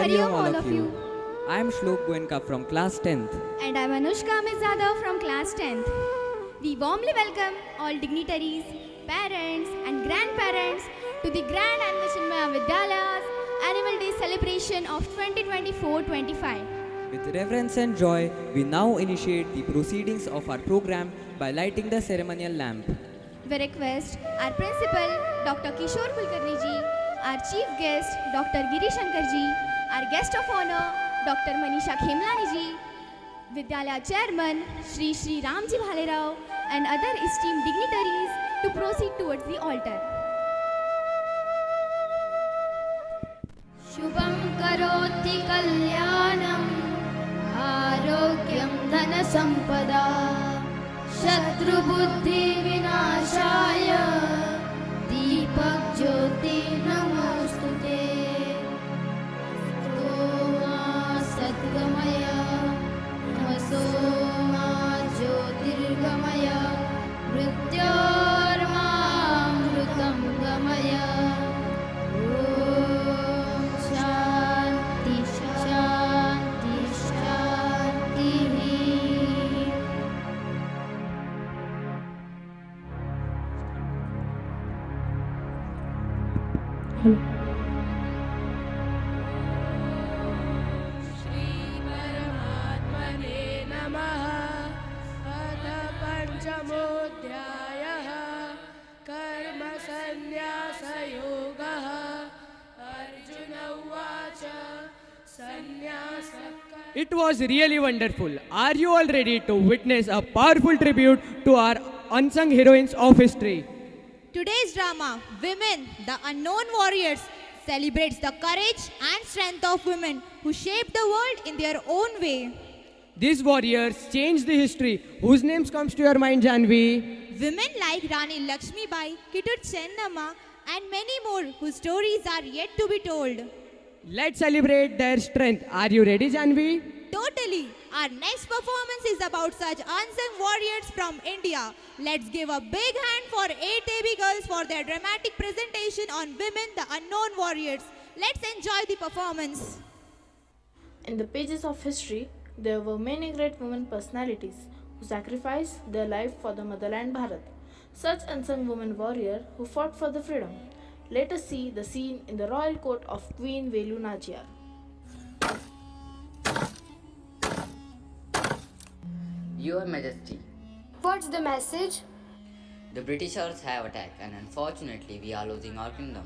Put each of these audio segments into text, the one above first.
Hariom all of you. I am Shlok Goenka from class 10th. And I'm Anushka Mizada from class 10th. We warmly welcome all dignitaries, parents and grandparents to the Grand Anvachinmaya Vidyalayas Annual Day celebration of 2024-25. With reverence and joy, we now initiate the proceedings of our program by lighting the ceremonial lamp. We request our principal, Dr. Kishore Kulkarni ji, our chief guest, Dr. Giri Shankar ji, our guest of honor, Dr. Manisha Khemlani ji, Vidyalaya chairman, Shri Ramji Bhalerao, and other esteemed dignitaries to proceed towards the altar. Shubham karoti kalyanam Arogyam dhana sampada Shatru buddhi vinashaya Deepak jyoti namostute Stoma sadgamaya Namasoma jyotirgamaya Mrityorma mrutam gamaya Om Shanti Shanti Shanti. श्रीपरमात्मने नमः। अथ पञ्चमोऽध्यायः कर्मसन्न्यासयोगः। अर्जुन उवाच सन्न्यासः It was really wonderful. Are you all ready to witness a powerful tribute to our unsung heroines of history? Today's drama, Women, the Unknown Warriors, celebrates the courage and strength of women who shaped the world in their own way. These warriors changed the history. Whose names comes to your mind, Janvi? Women like Rani Lakshmibai, Kittur Chennamma, and many more whose stories are yet to be told. Let's celebrate their strength. Are you ready, Janvi? Totally. Our next performance is about such unsung warriors from India. Let's give a big hand for 8AB girls for their dramatic presentation on Women, the Unknown Warriors. Let's enjoy the performance. In the pages of history, there were many great women personalities who sacrificed their life for the motherland Bharat. Such unsung women warriors who fought for the freedom. Let us see the scene in the royal court of Queen Velu Nachiyar. Your Majesty, What's the message? the Britishers have attacked and unfortunately we are losing our kingdom.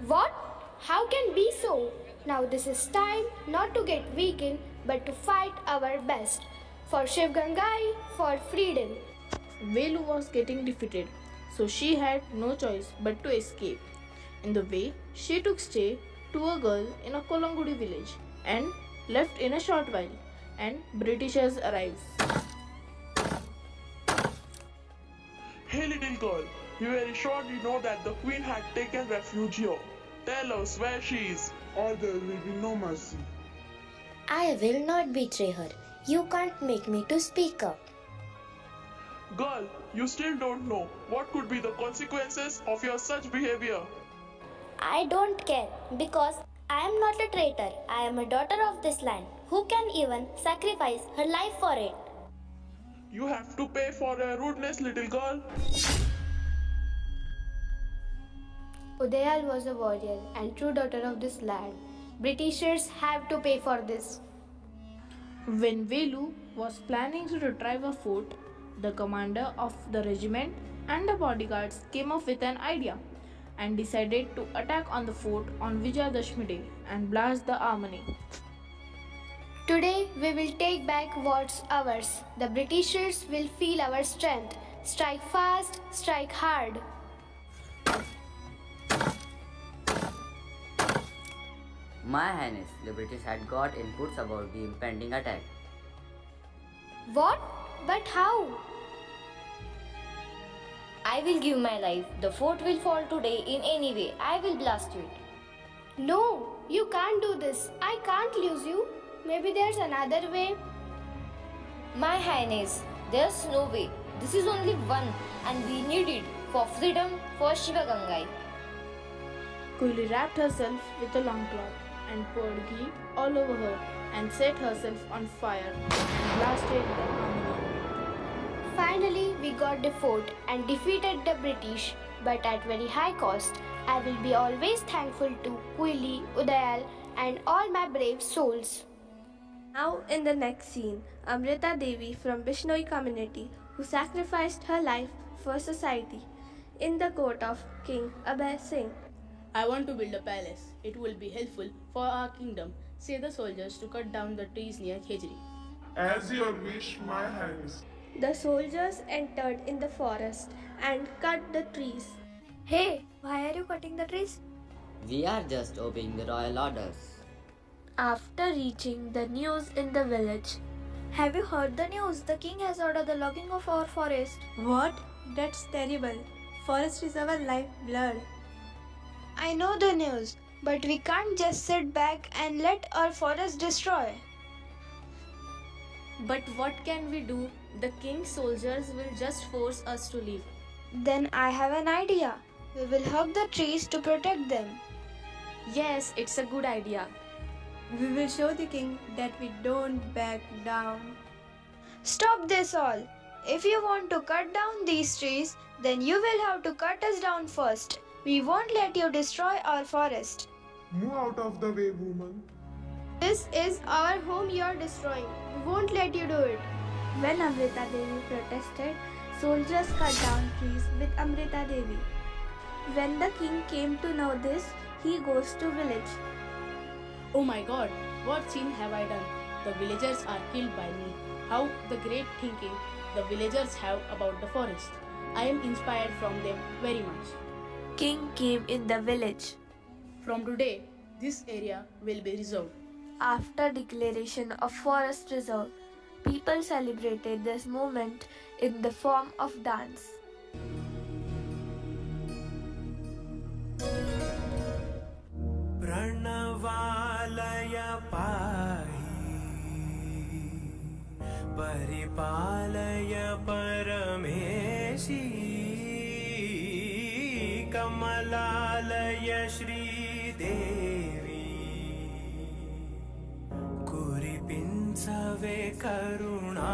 What? How can be so? Now this is time not to get weakened but to fight our best. For Shiv Gangai, for freedom. Velu was getting defeated, so she had no choice but to escape. In the way, she took stay to a girl in a Kolangudi village and left in a short while, and Britishers arrived. Hey little girl, we were sure you know that the queen had taken refuge here. Tell us where she is, or there will be no mercy. I will not betray her. You can't make me to speak up. Girl, you still don't know what could be the consequences of your such behavior. I don't care because I am not a traitor. I am a daughter of this land who can even sacrifice her life for it. You have to pay for your rudeness, little girl. Udayal was a warrior and true daughter of this land. Britishers have to pay for this. When Velu was planning to retrieve a fort, the commander of the regiment and the bodyguards came up with an idea and decided to attack on the fort on Vijayadashmi Day and blast the armory. Today we will take back what's ours. The Britishers will feel our strength. Strike fast, strike hard. My Highness, the British had got inputs about the impending attack. What? But how? I will give my life. The fort will fall today in any way. I will blast it. No, you can't do this. I can't lose you. Maybe there's another way. My Highness, there's no way. This is only one and we need it for freedom for Shiva Gangai. Kuli wrapped herself with a long cloth and poured ghee all over her and set herself on fire and blasted the army. Finally, we got the fort and defeated the British, but at very high cost. I will be always thankful to Quilly, Udayal, and all my brave souls. Now, in the next scene, Amrita Devi from Bishnoi community who sacrificed her life for society in the court of King Abhay Singh. I want to build a palace. It will be helpful for our kingdom. Say the soldiers to cut down the trees near Khejri. As your wish, my highness. The soldiers entered in the forest and cut the trees. Hey, why are you cutting the trees? We are just obeying the royal orders. After reaching the news in the village, Have you heard the news? The king has ordered the logging of our forest. what? That's terrible. Forest is our lifeblood. I know the news, but we can't just sit back and let our forest destroy. But what can we do? The king's soldiers will just force us to leave. Then I have an idea. We will hug the trees to protect them. Yes, it's a good idea. We will show the king that we don't back down. Stop this all. If you want to cut down these trees, then you will have to cut us down first. We won't let you destroy our forest. Move out of the way, woman. This is our home you are destroying. We won't let you do it. When Amrita Devi protested, soldiers cut down trees with Amrita Devi. When the king came to know this, he goes to village. Oh my god, what sin have I done? The villagers are killed by me. How the great thinking the villagers have about the forest. I am inspired from them very much. King came in the village. From today, this area will be reserved. After declaration of forest reserve, people celebrated this moment in the form of dance. प्रणवालय पाहि परिपालय परमेशी कमलालय श्रीदेवी कुरिपिंचवे करुणा